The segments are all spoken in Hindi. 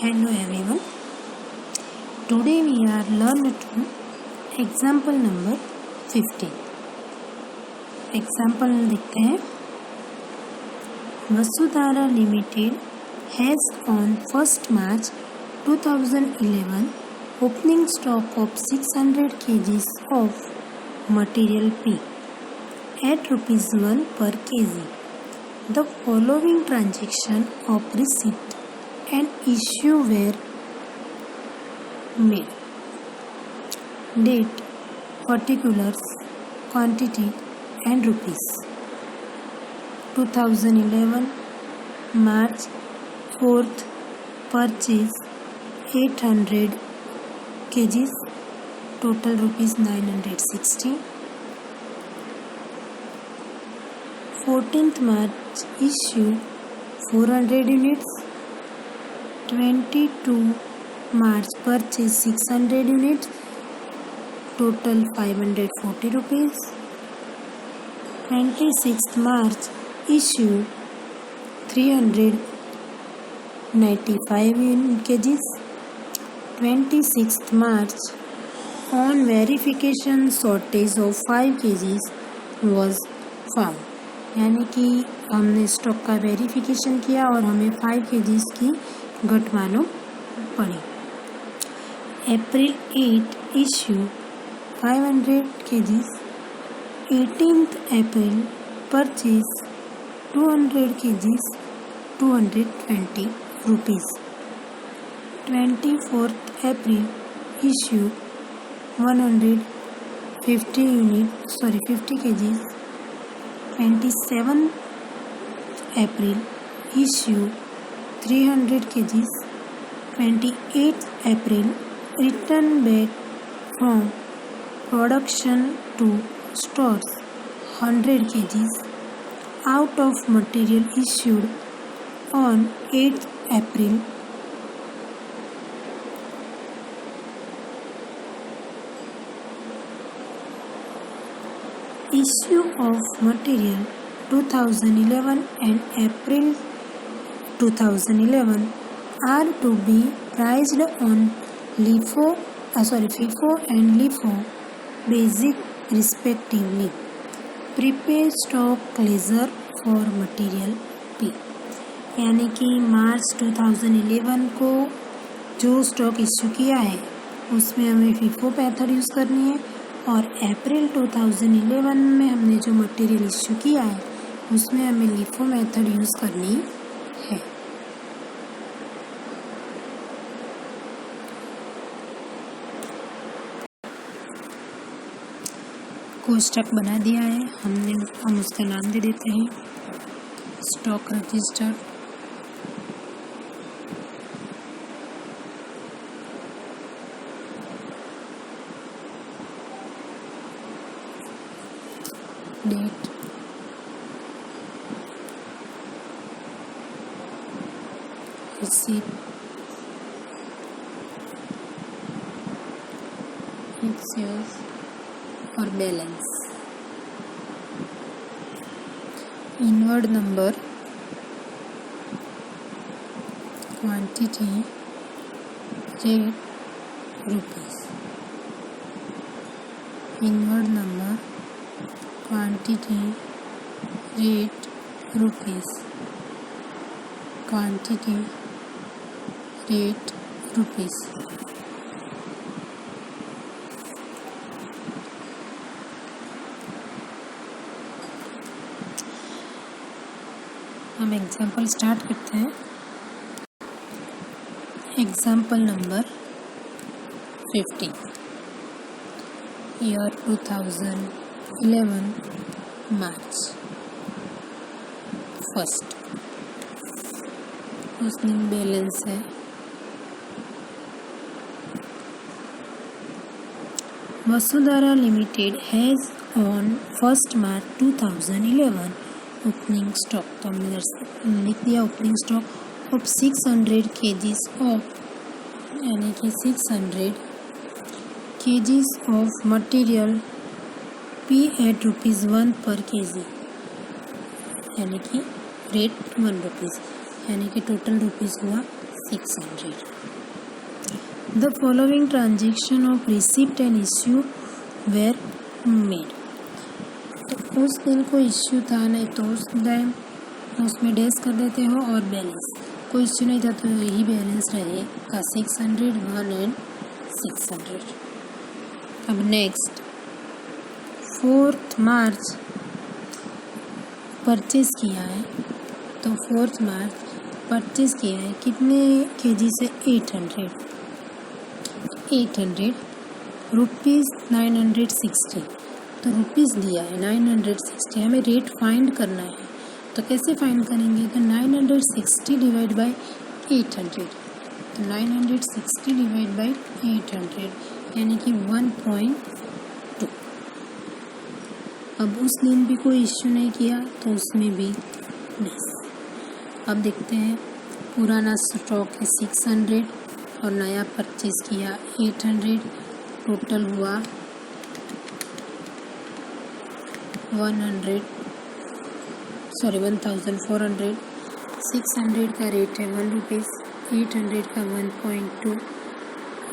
Hello everyone. Today we are learning to example number 15. Example देखते हैं. Vasudhara Limited has on 1st March 2011 opening stock of 600 kg of material P at ₹1 per kg. The following transaction of receipt and issue were made. Date, particulars, quantity and rupees. 2011 March 4th purchase 800 kgs, total rupees 960. 14th March issue 400 units. 22 March purchase 600 units, total 540 rupees. 26th March issue 395 kgs. 26th March on verification shortage of 5 kgs was found. यानी कि हमने स्टॉक का वेरिफिकेशन किया और हमें 5 kgs की घट मालूम पड़ी. April 8 issue 500 kgs. 18th April purchase 200 kgs, 220 rupees. 24th April issue 50 kgs. 27th April issue 300 kgs. 28th April return back from production to stores 100 kgs out of material issued on 8th April. Issue of material 2011 and April 2011 are to be priced on FIFO and LIFO basic respectively. Prepare stock ledger for material P. यानी कि मार्च 2011 को जो स्टॉक इश्यू किया है उसमें हमें FIFO मेथड यूज़ करनी है और अप्रैल 2011 में हमने जो मटेरियल इश्यू किया है उसमें हमें LIFO मेथड यूज़ करनी है. कोष्टक बना दिया है हमने, हम उसका नाम दे देते हैं stock register. Date, receipt, exchange और balance. Inward number, quantity, rate, rupees. Inward number, quantity, rate, rupees. Quantity, rate, rupees. हम एग्जाम्पल स्टार्ट करते हैं. Example number 15. Year 2011 March 1st. उसमें बैलेंस है. Vasudhara Limited has on 1st March 2011 opening stock, तो हमने लिख दिया opening stock of 600 kgs of, यानी कि 600 kgs of material P at ₹1 per kg, यानी कि रेट 1 रुपीज़, यानी कि टोटल रुपीज़ हुआ 600. The following transaction of receipt and issue were made. तो उस दिन को इश्यू था नहीं तो उस टाइम उसमें डैश कर देते हो और बैलेंस, कोई इश्यू नहीं था तो यही बैलेंस रहेगा 600, 1 एंड 600। अब नेक्स्ट 4 मार्च परचेज़ किया है, तो 4 मार्च परचेज़ किया है कितने केजी से 800 रुपीज़ 960। तो रुपीज़ दिया है 960, हमें रेट फाइंड करना है। तो कैसे फाइंड करेंगे, तो 960 डिवाइड बाई 800, तो 960 डिवाइड बाई 800 यानी कि 1.2। अब उस दिन भी कोई इश्यू नहीं किया तो उसमें भी नहीं। अब देखते हैं, पुराना स्टॉक है 600 और नया परचेज़ किया 800, टोटल हुआ 1400। 600 का रेट है 1 रुपीज़, 800 का 1.2,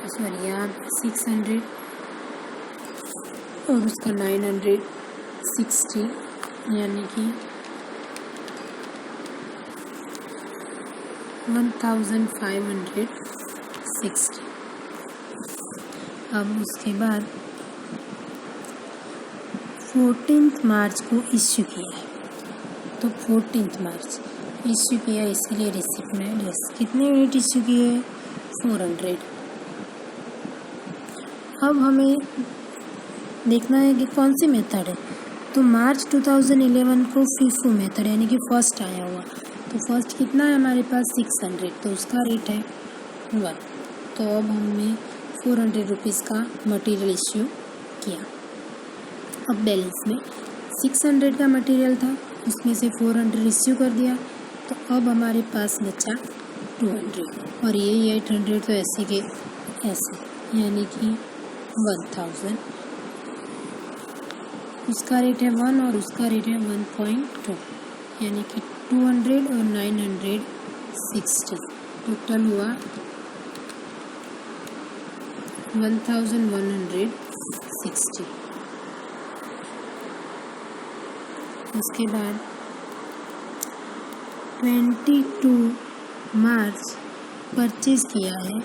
सॉरी यहाँ 600 और उसका 960 यानी कि 1560। अब उसके बाद 14 मार्च को इश्यू किया है, तो 14 मार्च इश्यू किया, इसीलिए रिसिप्ट में डेस। कितने यूनिट इश्यू किए, 400। अब हमें देखना है कि कौन सी मेथड है, तो मार्च 2011 को FIFO मेथड यानी कि फर्स्ट आया हुआ, तो फर्स्ट कितना है हमारे पास 600, तो उसका रेट है 1। तो अब हमने 400 रुपीज़ का मटेरियल इश्यू किया। अब बैलेंस में 600 का मटेरियल था, उसमें से 400 इश्यू कर दिया, तो अब हमारे पास बचा 200 और ये 800 तो ऐसे के ऐसे यानी कि 1000। उसका रेट है 1 और उसका रेट है 1.2 यानी कि 200 और 960, टोटल हुआ 1160। उसके बाद 22 मार्च परचेज़ किया है,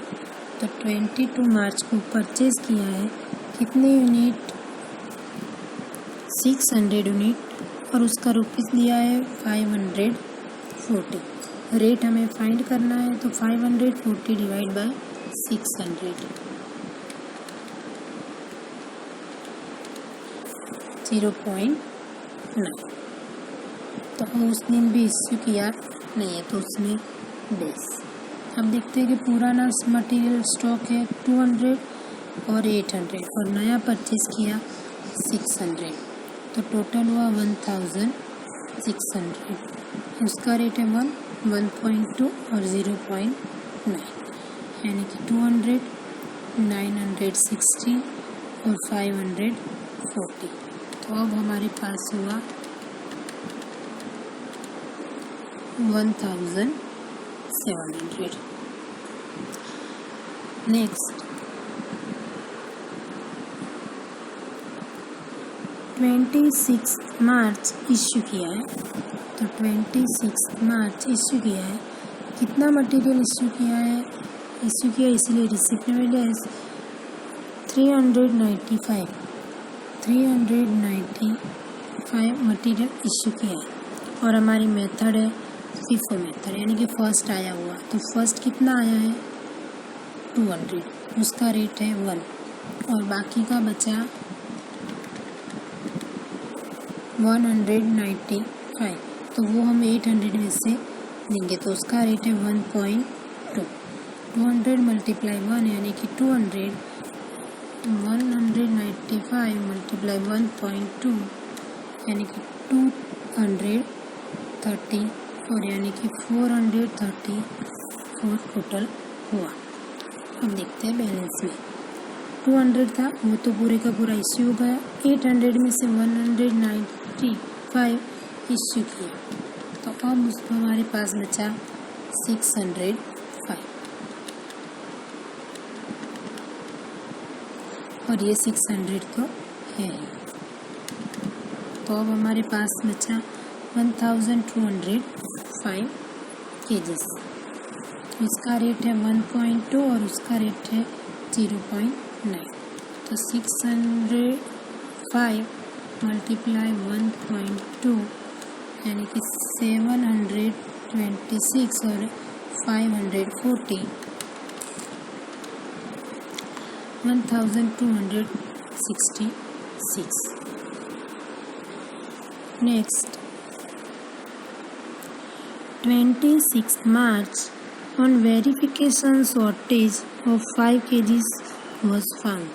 तो 22 मार्च को परचेज़ किया है कितने यूनिट, 600 यूनिट और उसका रुपीज़ दिया है 540। रेट हमें फाइंड करना है, तो 540 डिवाइड बाय 600, 0.9। तो उस दिन भी इश्यू किया नहीं है तो उसमें बेस। अब देखते हैं कि पुराना मटेरियल स्टॉक है 200 और 800 और नया परचेज़ किया 600, तो टोटल हुआ 1600। उसका रेट है 1.2 और 0.9 यानी कि 200, 960 और 540। तो अब हमारे पास हुआ 1700। नेक्स्ट 26 मार्च इश्यू किया है, तो 26 मार्च इश्यू किया है कितना मटेरियल इश्यू किया है, इसलिए रिसिप्ट में डेस 395 मटेरियल इश्यू किया है और हमारी मेथड है FIFO मेथड यानी कि फर्स्ट आया हुआ, तो फर्स्ट कितना आया है 200, उसका रेट है 1 और बाकी का बचा 195, तो वो हम 800 में से लेंगे, तो उसका रेट है 1.2। 200 मल्टीप्लाई 1 यानी कि 200, 195 मल्टीप्लाई 1.2 यानी कि 234 यानी कि 434 टोटल हुआ। अब देखते हैं बैलेंस में 200 था वो तो पूरे का पूरा इश्यू हो गया, 800 में से 195 इश्यू किया, तो अब उसमें हमारे पास बचा 605। और ये 600 तो है ही। तो अब हमारे पास बचा 1205 kgs। उसका रेट है 1.2 और उसका रेट है 0.9। तो 605 मल्टीप्लाई 1.2 यानी कि 726 और 540 1266। Next, 26 March on verification shortage of 5 kgs was found।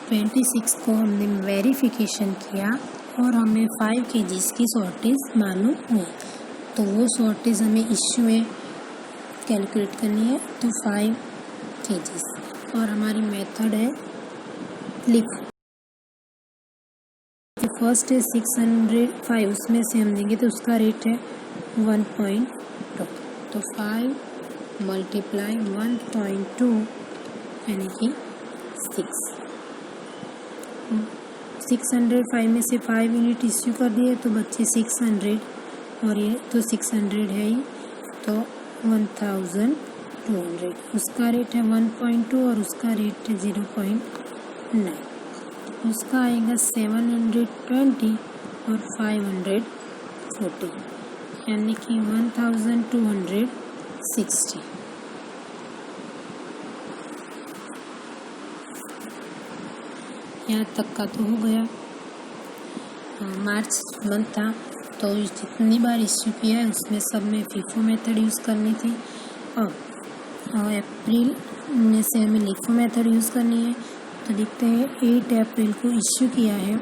26 को हमने वेरिफिकेशन किया और हमें 5 kgs की शॉर्टेज मालूम हुई। तो वो शॉर्टेज हमें इश्यू में कैलकुलेट करनी है। तो 5 kgs और हमारी मेथड है लिखो। फर्स्ट है 605, उसमें से हम देंगे तो उसका रेट है 1.2। तो 5 मल्टीप्लाई 1.2 यानी कि 605 में से 5 यूनिट इश्यू कर दिए तो बच्चे 600 और ये तो 600 है ही, तो 1200। उसका रेट है 1.2 और उसका रेट है 0.9। उसका आएगा 720 और 540 यानी कि 1260। यहाँ तक का तो हो गया। मार्च मंथ था तो जितनी बार इश्यू किया है उसमें सब में फीफो मेथड यूज़ करनी थी। और अप्रैल में से हमें लिफो मेथड यूज़ करनी है। तो देखते हैं 8 अप्रैल को इश्यू किया है।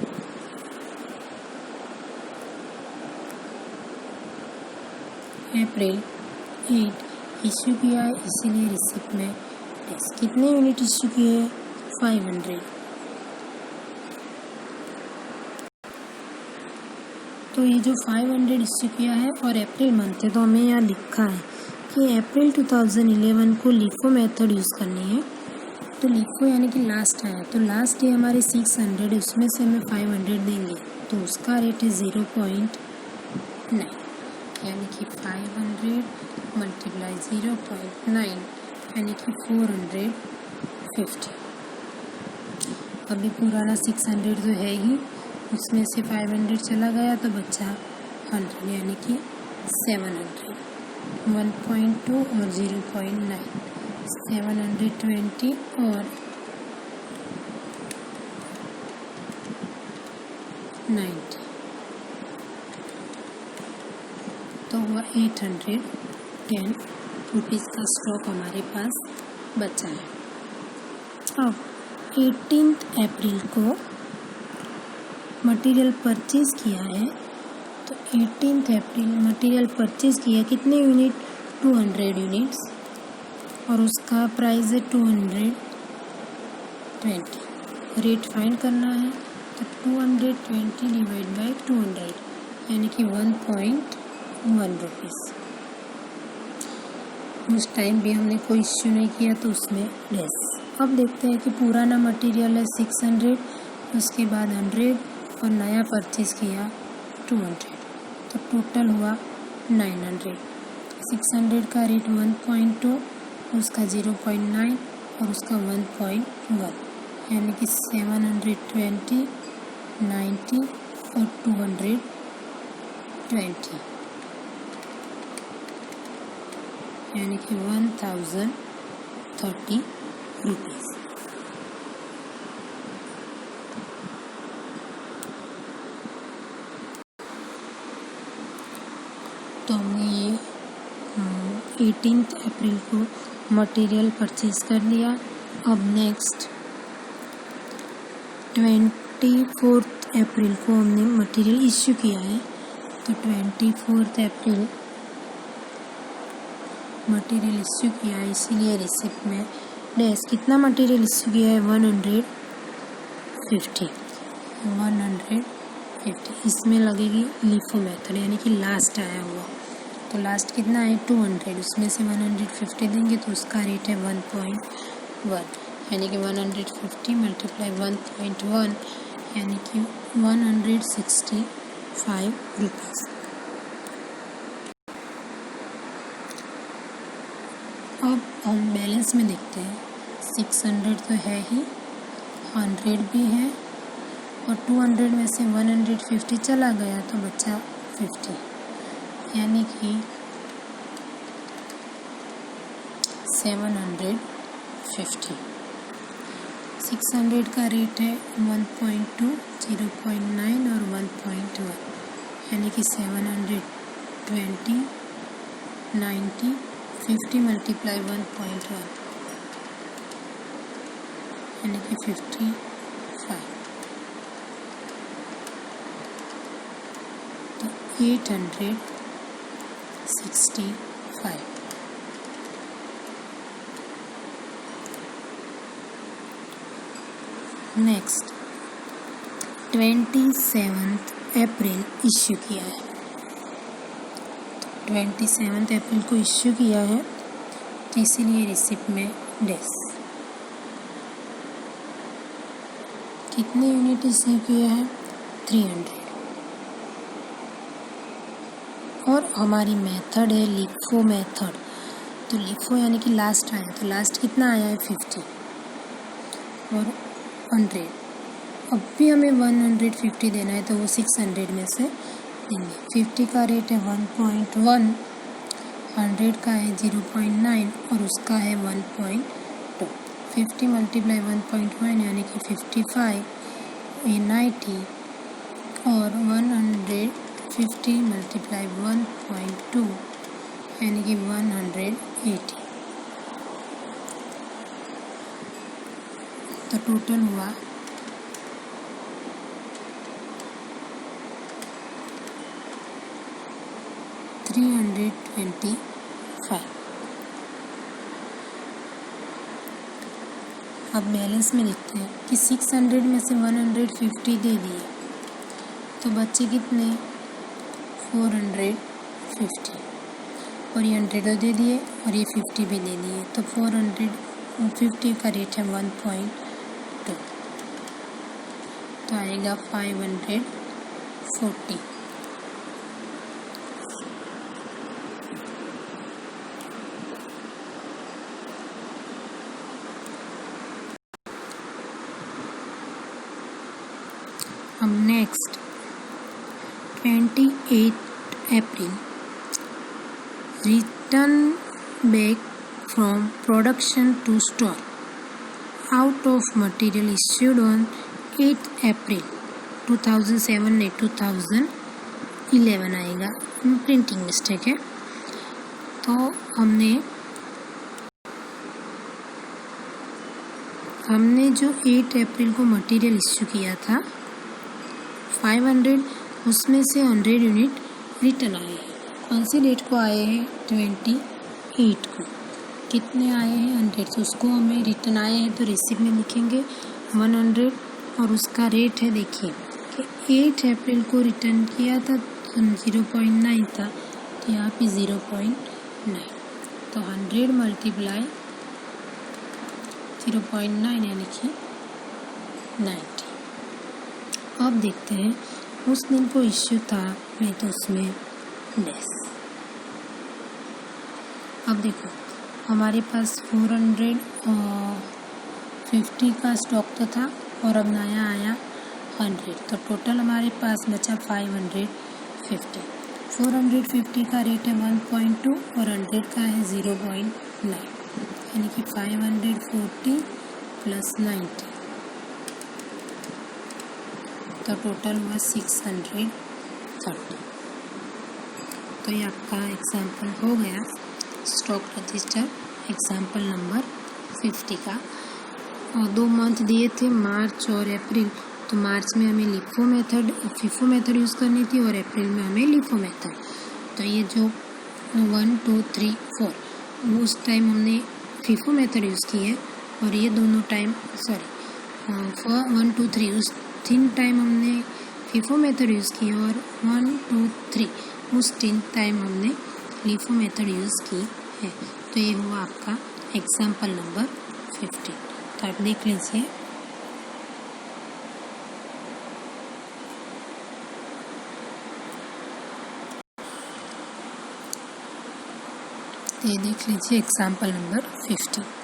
अप्रैल 8 इश्यू किया है, इसीलिए रिसिप्ट में कितने यूनिट इश्यू किए हैं? 500। तो ये जो 500 इश्यू किया है और अप्रैल मंथ है, तो हमें यहाँ लिखा है कि अप्रैल 2011 को लिफो मेथड यूज़ करनी है। तो लिफो यानी कि लास्ट आया, तो लास्ट है हमारे 600, उसमें से हमें 500 देंगे तो उसका रेट है 0.9 यानी कि 500 मल्टीप्लाई 0.9 यानी कि 450। अभी पुराना 600 तो है ही, उसमें से 500 चला गया तो बचा 100 यानी कि 700। 1.2 और 0.9 720 और 90 तो हुआ 810 रुपीज़ का स्टॉक हमारे पास बचा है। अब 18 अप्रैल को मटेरियल परचेज़ किया है। तो 18 अप्रैल मटेरियल परचेज़ किया, कितने यूनिट? 200 यूनिट्स और उसका प्राइस है 220। रेट फाइंड करना है तो 220 डिवाइड बाई 200 यानी कि 1.1 रुपीज़। उस टाइम भी हमने कोई इश्यू नहीं किया तो उसमें लेस। अब देखते हैं कि पुराना मटेरियल है 600, उसके बाद 100 और नया परचेज़ किया 200, तो टोटल हुआ 900। 600 का रेट 1.2, उसका 0.9 और उसका 1.1 यानी कि 720, 90 और 220 यानी कि 1030 रुपीज़। तो हमने ये 18 अप्रैल को मटेरियल परचेज़ कर लिया। अब नेक्स्ट 24 अप्रैल को हमने मटेरियल इश्यू किया है। तो 24 अप्रैल मटेरियल इश्यू किया है, इसीलिए रिसिप्ट में लेस। कितना मटेरियल इश्यू किया है? 150। इसमें लगेगी लिफो मेथड यानी कि लास्ट आया हुआ। तो लास्ट कितना है? 200, उसमें से 150 देंगे तो उसका रेट है 1.1 यानी कि 150 मल्टीप्लाई 1.1 यानी कि 165 रुपीज़। अब हम बैलेंस में देखते हैं, 600 तो है ही, 100 भी है और 200 में से 150 चला गया तो बचा 50, यानी कि 750। 600 का रेट है 1.2, 0.9 और 1.1, यानी कि 720, 90, 50 मल्टीप्लाई 1.1 यानी कि 55, तो 865। नेक्स्ट 27 अप्रैल इश्यू किया है, 27 अप्रैल को इश्यू किया है, तो इसीलिए रिसिप्ट में डेस। कितने यूनिट इश्यू किया है? 300। और हमारी मेथड है लिफो मेथड, तो लिफो यानी कि लास्ट आया, तो लास्ट कितना आया है? 50 और 100। अब भी हमें 150 देना है, तो वो 600 में से देंगे। 50 का रेट है 1.1, 100 का है 0.9 और उसका है 1.2। 50 मल्टीप्लाई 1.1 यानी कि 55, ये 90 और 150 मल्टीप्लाई 1.2 यानी कि 180, तो टोटल हुआ 325। अब बैलेंस में लिखते हैं कि 600 में से 150 दे दिए, तो बच्चे कितने? 450, और ये 100 दे दिए और ये 50 भी दे दिए, तो 450 का रेट है 1.2, तो आएगा 540। अब next 28 April return back from production to store out of material issued on 8 April 2007 ने 2011 आएगा, प्रिंटिंग मिस्टेक है। तो हमने जो 8 अप्रैल को मटेरियल इश्यू किया था 500, उसमें से 100 यूनिट रिटर्न आए हैं। कौन सी डेट को आए हैं? 28 को। कितने आए हैं? 100, तो उसको हमें रिटर्न आए हैं तो रिसिप्ट में लिखेंगे 100 और उसका रेट है, देखिए कि 8 अप्रैल को रिटर्न किया था 0.9 था, तो यहाँ पे 0.9, तो 100 मल्टीप्लाई 0.9 यानी कि 90। अब देखते हैं उस दिन को इश्यू था नहीं तो उसमें डेस। अब देखो हमारे पास 450 का स्टॉक तो था और अब नया आया 100, तो टोटल हमारे पास बचा 550। 450 का रेट है 1.2 और 100 का है 0.9, यानी कि 540 प्लस 90, तो टोटल हुआ 630। तो ये आपका एग्जाम्पल हो गया स्टॉक रजिस्टर एग्जाम्पल नंबर 50 का। और 2 मंथ दिए थे मार्च और अप्रैल, तो मार्च में हमें फीफो मेथड यूज़ करनी थी और अप्रैल में हमें लिफो मेथड। तो ये जो 1, 2, 3, 4 उस टाइम हमने फीफो मेथड यूज़ की है, और ये दोनों टाइम 1, 2, 3 उस 3 टाइम हमने फीफो मेथड यूज़ की और 1, 2, 3 उस 3 टाइम हमने लिफो मेथड यूज़ की है। तो ये हुआ आपका एग्जाम्पल नंबर 50। आप देख लीजिए। ये देख लीजिए एग्जाम्पल नंबर 50।